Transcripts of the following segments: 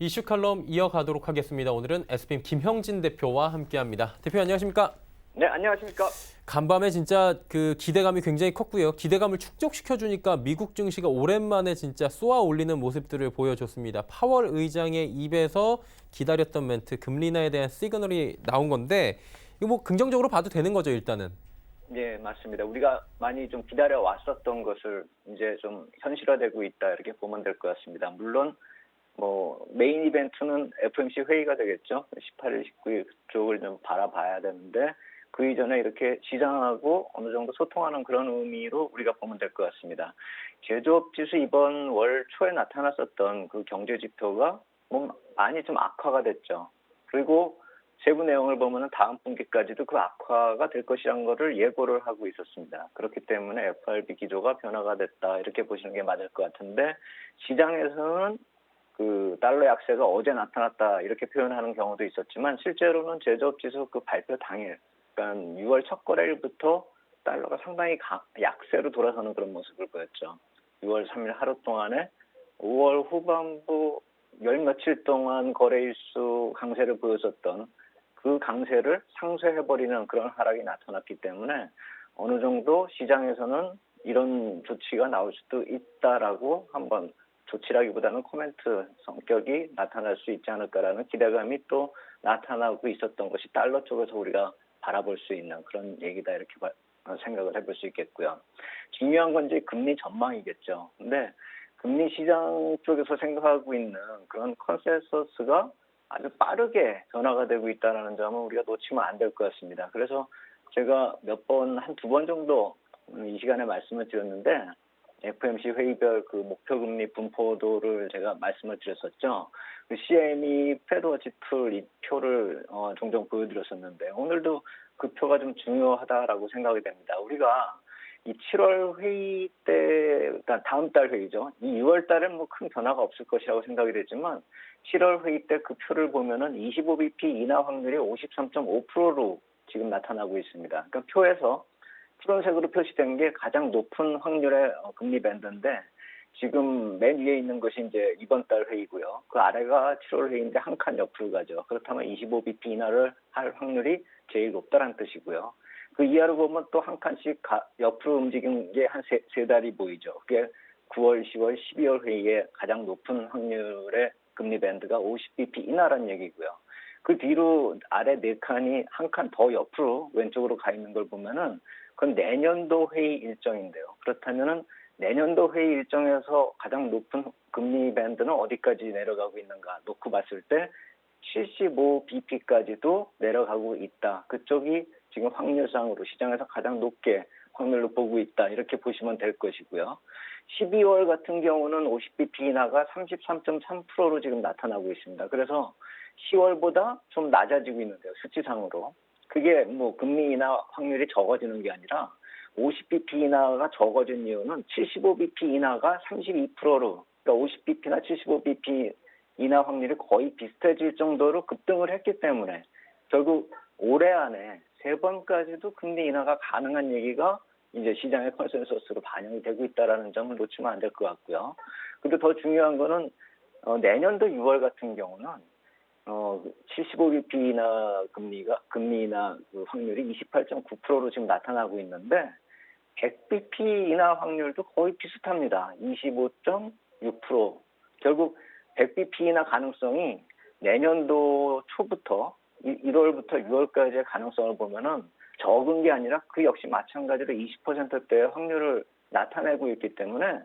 이슈 칼럼 이어가도록 하겠습니다. 오늘은 SBM 김형진 대표와 함께합니다. 대표 안녕하십니까? 네, 안녕하십니까? 간밤에 진짜 그 기대감이 굉장히 컸고요. 기대감을 축적시켜주니까 미국 증시가 오랜만에 진짜 쏘아 올리는 모습들을 보여줬습니다. 파월 의장의 입에서 기다렸던 멘트, 금리 인하에 대한 시그널이 나온 건데 이거 뭐 긍정적으로 봐도 되는 거죠, 일단은. 네, 맞습니다. 우리가 많이 좀 기다려 왔었던 것을 이제 좀 현실화되고 있다 이렇게 보면 될 것 같습니다. 물론 뭐 메인 이벤트는 FOMC 회의가 되겠죠. 18일, 19일 그쪽을 좀 바라봐야 되는데 그 이전에 이렇게 시장하고 어느 정도 소통하는 그런 의미로 우리가 보면 될 것 같습니다. 제조업 지수 이번 월 초에 나타났었던 그 경제 지표가 뭐 많이 좀 악화가 됐죠. 그리고 세부 내용을 보면은 다음 분기까지도 그 악화가 될 것이라는 것을 예고를 하고 있었습니다. 그렇기 때문에 FRB 기조가 변화가 됐다 이렇게 보시는 게 맞을 것 같은데 시장에서는 그 달러 약세가 어제 나타났다 이렇게 표현하는 경우도 있었지만 실제로는 제조업 지수 그 발표 당일, 그러니까 6월 첫 거래일부터 달러가 상당히 약세로 돌아서는 그런 모습을 보였죠. 6월 3일 하루 동안에 5월 후반부 열 며칠 동안 거래일수 강세를 보였었던 그 강세를 상쇄해버리는 그런 하락이 나타났기 때문에 어느 정도 시장에서는 이런 조치가 나올 수도 있다라고 한번 조치라기보다는 코멘트 성격이 나타날 수 있지 않을까라는 기대감이 또 나타나고 있었던 것이 달러 쪽에서 우리가 바라볼 수 있는 그런 얘기다 이렇게 생각을 해볼 수 있겠고요. 중요한 건 이제 금리 전망이겠죠. 근데 금리 시장 쪽에서 생각하고 있는 그런 컨센서스가 아주 빠르게 변화가 되고 있다는 점은 우리가 놓치면 안 될 것 같습니다. 그래서 제가 한 두 번 정도 이 시간에 말씀을 드렸는데 FOMC 회의별 그 목표 금리 분포도를 제가 말씀을 드렸었죠. 그 CME 패드워치 툴 이 표를 종종 보여드렸었는데 오늘도 그 표가 좀 중요하다라고 생각이 됩니다. 우리가 이 7월 회의 때, 그러니까 다음 달 회의죠. 이 6월 달엔 뭐 큰 변화가 없을 것이라고 생각이 되지만 7월 회의 때 그 표를 보면은 25bp 인하 확률이 53.5%로 지금 나타나고 있습니다. 그러니까 표에서 푸른색으로 표시된 게 가장 높은 확률의 금리 밴드인데 지금 맨 위에 있는 것이 이제 이번 달 회의고요. 그 아래가 7월 회의인데 한 칸 옆으로 가죠. 그렇다면 25bp 인하를 할 확률이 제일 높다는 뜻이고요. 그 이하로 보면 또 한 칸씩 옆으로 움직이는 게 한 세 달이 보이죠. 그게 9월, 10월, 12월 회의에 가장 높은 확률의 금리 밴드가 50bp 인하라는 얘기고요. 그 뒤로 아래 네 칸이 한 칸 더 옆으로 왼쪽으로 가 있는 걸 보면은 그건 내년도 회의 일정인데요. 그렇다면은 내년도 회의 일정에서 가장 높은 금리 밴드는 어디까지 내려가고 있는가 놓고 봤을 때 75bp까지도 내려가고 있다. 그쪽이 지금 확률상으로 시장에서 가장 높게 확률로 보고 있다. 이렇게 보시면 될 것이고요. 12월 같은 경우는 50bp 인하가 33.3%로 지금 나타나고 있습니다. 그래서 10월보다 좀 낮아지고 있는데요. 수치상으로. 그게 뭐 금리 인하 확률이 적어지는 게 아니라 50bp 인하가 적어진 이유는 75bp 인하가 32%로, 그러니까 50bp나 75bp 인하 확률이 거의 비슷해질 정도로 급등을 했기 때문에 결국 올해 안에 3번까지도 금리 인하가 가능한 얘기가 이제 시장의 컨센서스로 반영이 되고 있다는 점을 놓치면 안 될 것 같고요. 근데 더 중요한 거는 내년도 6월 같은 경우는 75bp 인하 금리 인하 그 확률이 28.9%로 지금 나타나고 있는데 100bp 인하 확률도 거의 비슷합니다. 25.6%. 결국 100bp 인하 가능성이 내년도 초부터 1월부터 6월까지의 가능성을 보면은 적은 게 아니라 그 역시 마찬가지로 20%대의 확률을 나타내고 있기 때문에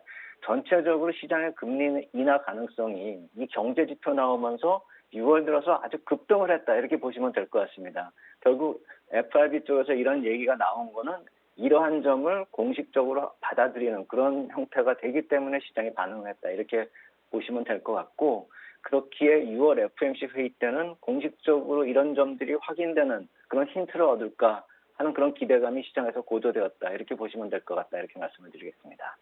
전체적으로 시장의 금리 인하 가능성이 이 경제 지표 나오면서 6월 들어서 아주 급등을 했다 이렇게 보시면 될 것 같습니다. 결국 FRB 쪽에서 이런 얘기가 나온 거는 이러한 점을 공식적으로 받아들이는 그런 형태가 되기 때문에 시장이 반응을 했다 이렇게 보시면 될 것 같고 그렇기에 6월 FOMC 회의 때는 공식적으로 이런 점들이 확인되는 그런 힌트를 얻을까 하는 그런 기대감이 시장에서 고조되었다 이렇게 보시면 될 것 같다 이렇게 말씀을 드리겠습니다.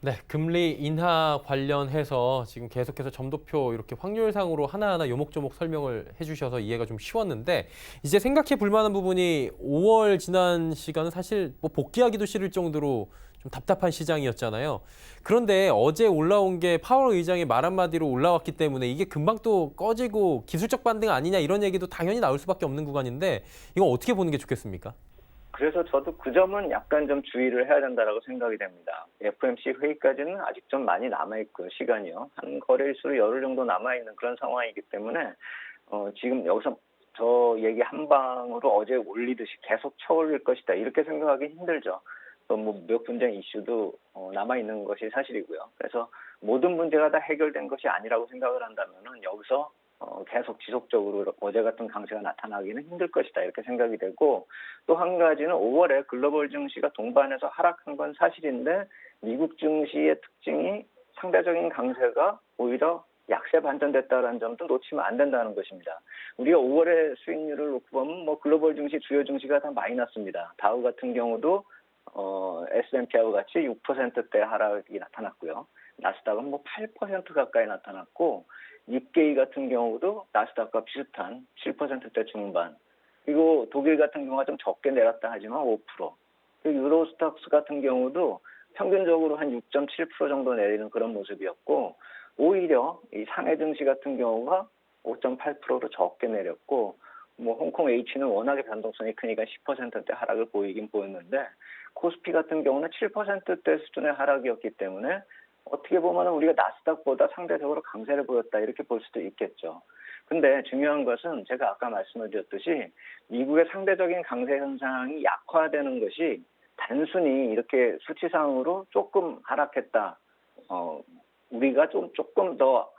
네, 금리 인하 관련해서 지금 계속해서 점도표 이렇게 확률상으로 하나하나 요목조목 설명을 해주셔서 이해가 좀 쉬웠는데 이제 생각해 볼 만한 부분이 5월 지난 시간은 사실 뭐 복귀하기도 싫을 정도로 좀 답답한 시장이었잖아요. 그런데 어제 올라온 게 파월 의장의 말 한마디로 올라왔기 때문에 이게 금방 또 꺼지고 기술적 반등 아니냐 이런 얘기도 당연히 나올 수밖에 없는 구간인데 이거 어떻게 보는 게 좋겠습니까? 그래서 저도 그 점은 약간 좀 주의를 해야 된다라고 생각이 됩니다. FOMC 회의까지는 아직 좀 많이 남아있고요, 시간이요. 한 거래일수로 열흘 정도 남아있는 그런 상황이기 때문에 지금 여기서 저 얘기 한 방으로 어제 올리듯이 계속 쳐올릴 것이다 이렇게 생각하기 힘들죠. 또 뭐 무역 분쟁 이슈도 남아있는 것이 사실이고요. 그래서 모든 문제가 다 해결된 것이 아니라고 생각을 한다면은 여기서 계속 지속적으로 어제 같은 강세가 나타나기는 힘들 것이다 이렇게 생각이 되고 또 한 가지는 5월에 글로벌 증시가 동반해서 하락한 건 사실인데 미국 증시의 특징이 상대적인 강세가 오히려 약세 반전됐다는 점도 놓치면 안 된다는 것입니다. 우리가 5월에 수익률을 놓고 보면 뭐 글로벌 증시, 주요 증시가 다 마이너스입니다. 다우 같은 경우도 S&P하고 같이 6%대 하락이 나타났고요. 나스닥은 뭐 8% 가까이 나타났고 니케이 같은 경우도 나스닥과 비슷한 7%대 중반. 그리고 독일 같은 경우가 좀 적게 내렸다 하지만 5%. 그리고 유로스톡스 같은 경우도 평균적으로 한 6.7% 정도 내리는 그런 모습이었고 오히려 이 상해 증시 같은 경우가 5.8%로 적게 내렸고 뭐 홍콩 H는 워낙에 변동성이 크니까 10%대 하락을 보이긴 보였는데 코스피 같은 경우는 7%대 수준의 하락이었기 때문에 어떻게 보면 우리가 나스닥보다 상대적으로 강세를 보였다 이렇게 볼 수도 있겠죠. 근데 중요한 것은 제가 아까 말씀을 드렸듯이 미국의 상대적인 강세 현상이 약화되는 것이 단순히 이렇게 수치상으로 조금 하락했다. 우리가 조금 더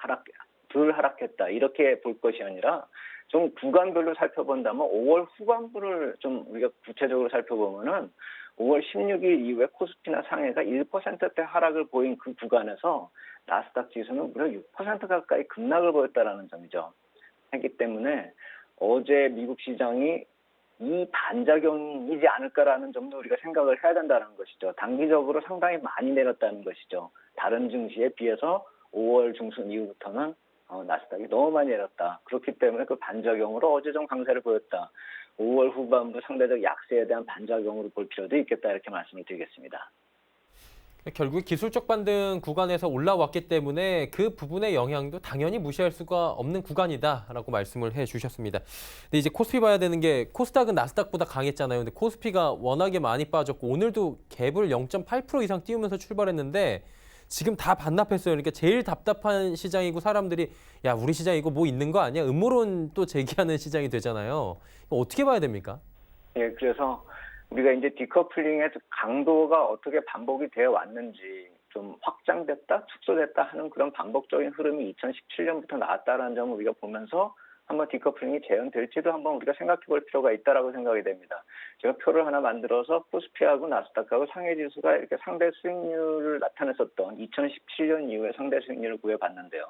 덜 하락했다 이렇게 볼 것이 아니라 좀 구간별로 살펴본다면 5월 후반부를 좀 우리가 구체적으로 살펴보면은 5월 16일 이후에 코스피나 상해가 1%대 하락을 보인 그 구간에서 나스닥 지수는 무려 6% 가까이 급락을 보였다라는 점이죠. 하기 때문에 어제 미국 시장이 이 반작용이지 않을까라는 점도 우리가 생각을 해야 된다는 것이죠. 단기적으로 상당히 많이 내렸다는 것이죠. 다른 증시에 비해서 5월 중순 이후부터는 나스닥이 너무 많이 내렸다. 그렇기 때문에 그 반작용으로 어제 좀 강세를 보였다. 5월 후반부 상대적 약세에 대한 반작용으로 볼 필요도 있겠다 이렇게 말씀을 드리겠습니다. 결국 기술적 반등 구간에서 올라왔기 때문에 그 부분의 영향도 당연히 무시할 수가 없는 구간이다라고 말씀을 해주셨습니다. 근데 이제 코스피 봐야 되는 게 코스닥은 나스닥보다 강했잖아요. 근데 코스피가 워낙에 많이 빠졌고 오늘도 갭을 0.8% 이상 띄우면서 출발했는데 지금 다 반납했어요. 그러니까 제일 답답한 시장이고 사람들이 야 우리 시장 이거 뭐 있는 거 아니야? 음모론 또 제기하는 시장이 되잖아요. 이거 어떻게 봐야 됩니까? 예, 그래서 우리가 이제 디커플링의 강도가 어떻게 반복이 되어 왔는지 좀 확장됐다, 축소됐다 하는 그런 반복적인 흐름이 2017년부터 나왔다는 점을 우리가 보면서 한번 디커플링이 재현될지도 한번 우리가 생각해 볼 필요가 있다라고 생각이 됩니다. 제가 표를 하나 만들어서 코스피하고 나스닥하고 상해 지수가 이렇게 상대 수익률을 나타냈었던 2017년 이후에 상대 수익률을 구해봤는데요.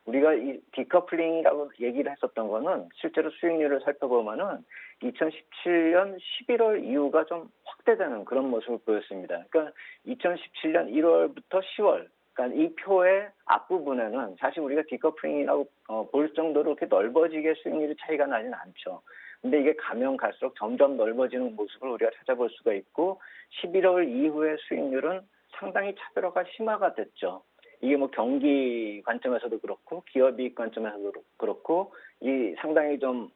우리가 이 디커플링이라고 얘기를 했었던 거는 실제로 수익률을 살펴보면은 2017년 11월 이후가 좀 확대되는 그런 모습을 보였습니다. 그러니까 2017년 1월부터 10월, 그러니까 이 표의 앞부분에는 사실 우리가 디커플링이라고 볼 정도로 이렇게 넓어지게 수익률이 차이가 나지는 않죠. 근데 이게 가면 갈수록 점점 넓어지는 모습을 우리가 찾아볼 수가 있고 11월 이후의 수익률은 상당히 차별화가 심화가 됐죠. 이게 뭐 경기 관점에서도 그렇고 기업이익 관점에서도 그렇고 이 상당히 좀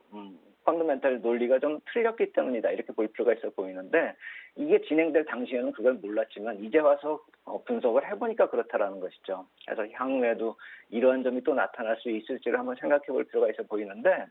펀더멘탈 논리가 좀 틀렸기 때문이다 이렇게 볼 필요가 있어 보이는데 이게 진행될 당시에는 그걸 몰랐지만 이제 와서 분석을 해보니까 그렇다라는 것이죠. 그래서 향후에도 이러한 점이 또 나타날 수 있을지를 한번 생각해 볼 필요가 있어 보이는데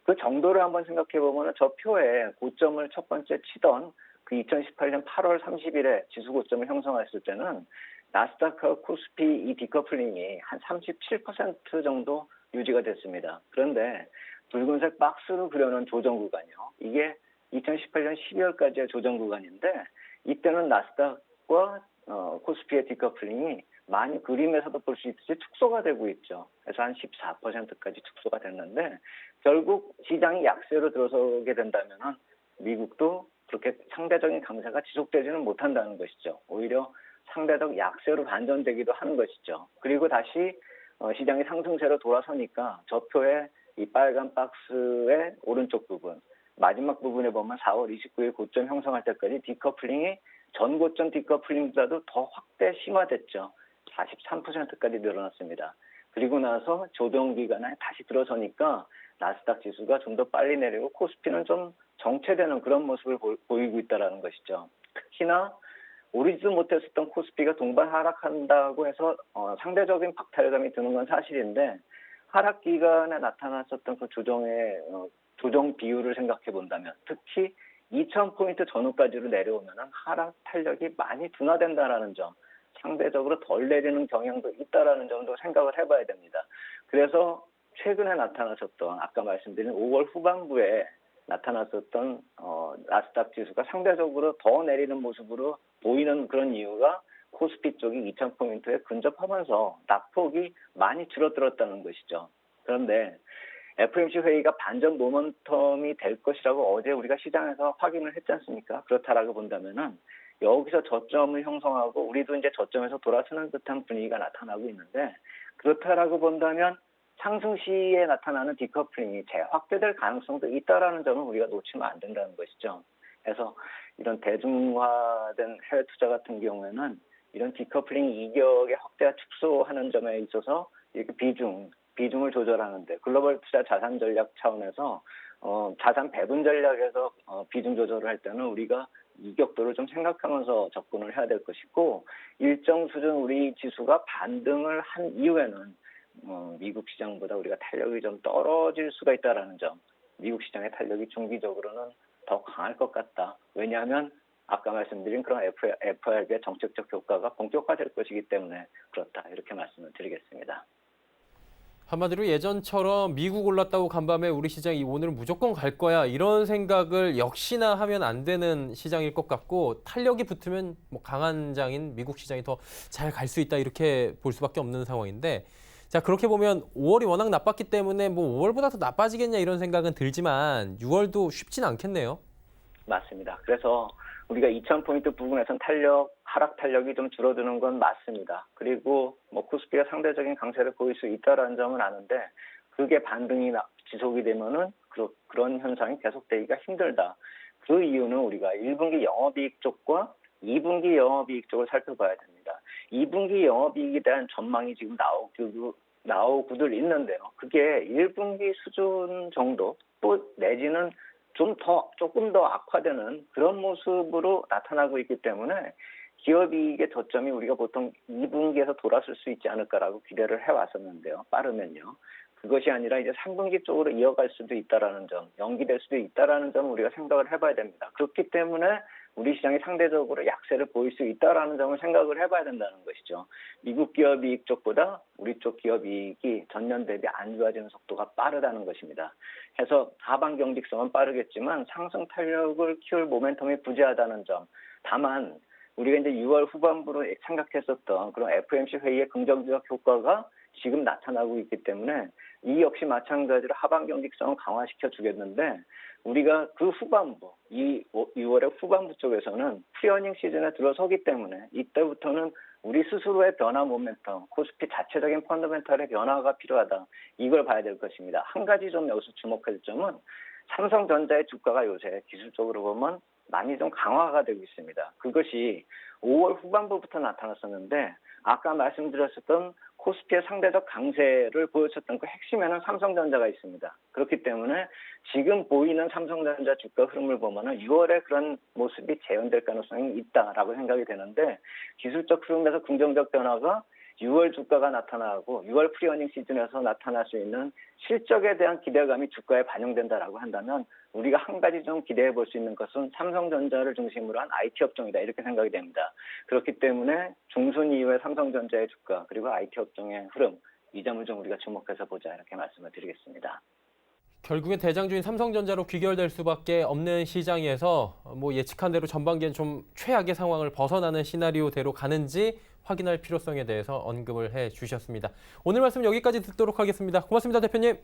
그 정도를 한번 생각해 보면 저 표에 고점을 첫 번째 치던 그 2018년 8월 30일에 지수 고점을 형성했을 때는 나스닥과 코스피 이 디커플링이 한 37% 정도 유지가 됐습니다. 그런데 붉은색 박스로 그려놓은 조정 구간이요. 이게 2018년 12월까지의 조정 구간인데 이때는 나스닥과 코스피의 디커플링이 많이 그림에서도 볼 수 있듯이 축소가 되고 있죠. 그래서 한 14%까지 축소가 됐는데 결국 시장이 약세로 들어서게 된다면 미국도 그렇게 상대적인 강세가 지속되지는 못한다는 것이죠. 오히려 상대적 약세로 반전되기도 하는 것이죠. 그리고 다시 시장이 상승세로 돌아서니까 저 표의 이 빨간 박스의 오른쪽 부분, 마지막 부분에 보면 4월 29일 고점 형성할 때까지 디커플링이 전고점 디커플링보다도 더 확대 심화됐죠. 43%까지 늘어났습니다. 그리고 나서 조정 기간에 다시 들어서니까 나스닥 지수가 좀 더 빨리 내리고 코스피는 좀 정체되는 그런 모습을 보이고 있다는 것이죠. 특히나 오르지도 못했었던 코스피가 동반 하락한다고 해서 상대적인 박탈감이 드는 건 사실인데 하락 기간에 나타났었던 그 조정 비율을 생각해 본다면 특히 2,000포인트 전후까지로 내려오면 하락 탄력이 많이 둔화된다라는 점, 상대적으로 덜 내리는 경향도 있다라는 점도 생각을 해봐야 됩니다. 그래서 최근에 나타났었던 아까 말씀드린 5월 후반부에 나타났었던 나스닥 지수가 상대적으로 더 내리는 모습으로 보이는 그런 이유가 코스피 쪽이 2,000포인트에 근접하면서 낙폭이 많이 줄어들었다는 것이죠. 그런데 FOMC 회의가 반전 모멘텀이 될 것이라고 어제 우리가 시장에서 확인을 했지 않습니까? 그렇다라고 본다면은 여기서 저점을 형성하고 우리도 이제 저점에서 돌아서는 듯한 분위기가 나타나고 있는데 그렇다라고 본다면 상승 시에 나타나는 디커플링이 재확대될 가능성도 있다라는 점을 우리가 놓치면 안 된다는 것이죠. 그래서 이런 대중화된 해외 투자 같은 경우에는 이런 디커플링 이격의 확대가 축소하는 점에 있어서 이렇게 비중을 조절하는데 글로벌 투자 자산 전략 차원에서 자산 배분 전략에서 비중 조절을 할 때는 우리가 이격도를 좀 생각하면서 접근을 해야 될 것이고 일정 수준 우리 지수가 반등을 한 이후에는 미국 시장보다 우리가 탄력이 좀 떨어질 수가 있다라는 점, 미국 시장의 탄력이 중기적으로는 더 강할 것 같다. 왜냐하면 아까 말씀드린 그런 FRB의 정책적 효과가 본격화될 것이기 때문에 그렇다. 이렇게 말씀을 드리겠습니다. 한마디로 예전처럼 미국 올랐다고 간밤에 우리 시장이 오늘은 무조건 갈 거야 이런 생각을 역시나 하면 안 되는 시장일 것 같고 탄력이 붙으면 뭐 강한 장인 미국 시장이 더 잘 갈 수 있다 이렇게 볼 수밖에 없는 상황인데 자 그렇게 보면 5월이 워낙 나빴기 때문에 뭐 5월보다 더 나빠지겠냐 이런 생각은 들지만 6월도 쉽진 않겠네요. 맞습니다. 그래서 우리가 2,000포인트 부근에선 하락 탄력이 좀 줄어드는 건 맞습니다. 그리고 뭐 코스피가 상대적인 강세를 보일 수 있다라는 점은 아는데 그게 반등이 지속이 되면은 그런 현상이 계속되기가 힘들다. 그 이유는 우리가 1분기 영업이익 쪽과 2분기 영업이익 쪽을 살펴봐야 됩니다. 2분기 영업이익에 대한 전망이 지금 나오고들 있는데요. 그게 1분기 수준 정도 또 내지는 조금 더 악화되는 그런 모습으로 나타나고 있기 때문에 기업이익의 저점이 우리가 보통 2분기에서 돌아설 수 있지 않을까라고 기대를 해왔었는데요. 빠르면요. 그것이 아니라 이제 3분기 쪽으로 이어갈 수도 있다라는 점, 연기될 수도 있다라는 점을 우리가 생각을 해봐야 됩니다. 그렇기 때문에 우리 시장이 상대적으로 약세를 보일 수 있다라는 점을 생각을 해봐야 된다는 것이죠. 미국 기업이익 쪽보다 우리 쪽 기업이익이 전년 대비 안 좋아지는 속도가 빠르다는 것입니다. 해서 하반 경직성은 빠르겠지만 상승 탄력을 키울 모멘텀이 부재하다는 점. 다만 우리가 이제 6월 후반부로 생각했었던 그런 FOMC 회의의 긍정적 효과가 지금 나타나고 있기 때문에 이 역시 마찬가지로 하반 경직성을 강화시켜 주겠는데 우리가 그 후반부, 이 6월의 후반부 쪽에서는 프리어닝 시즌에 들어서기 때문에 이때부터는 우리 스스로의 변화 모멘텀, 코스피 자체적인 펀더멘털의 변화가 필요하다. 이걸 봐야 될 것입니다. 한 가지 좀 여기서 주목할 점은 삼성전자의 주가가 요새 기술적으로 보면 많이 좀 강화가 되고 있습니다. 그것이 5월 후반부부터 나타났었는데 아까 말씀드렸었던 코스피의 상대적 강세를 보여줬던 그 핵심에는 삼성전자가 있습니다. 그렇기 때문에 지금 보이는 삼성전자 주가 흐름을 보면은 6월에 그런 모습이 재현될 가능성이 있다라고 생각이 되는데 기술적 흐름에서 긍정적 변화가 6월 주가가 나타나고 6월 프리어닝 시즌에서 나타날 수 있는 실적에 대한 기대감이 주가에 반영된다라고 한다면 우리가 한 가지 좀 기대해 볼 수 있는 것은 삼성전자를 중심으로 한 IT 업종이다 이렇게 생각이 됩니다. 그렇기 때문에 중순 이후에 삼성전자의 주가 그리고 IT 업종의 흐름 이 점을 좀 우리가 주목해서 보자 이렇게 말씀을 드리겠습니다. 결국엔 대장주인 삼성전자로 귀결될 수밖에 없는 시장에서 뭐 예측한 대로 전반기엔 좀 최악의 상황을 벗어나는 시나리오대로 가는지 확인할 필요성에 대해서 언급을 해 주셨습니다. 오늘 말씀 여기까지 듣도록 하겠습니다. 고맙습니다, 대표님.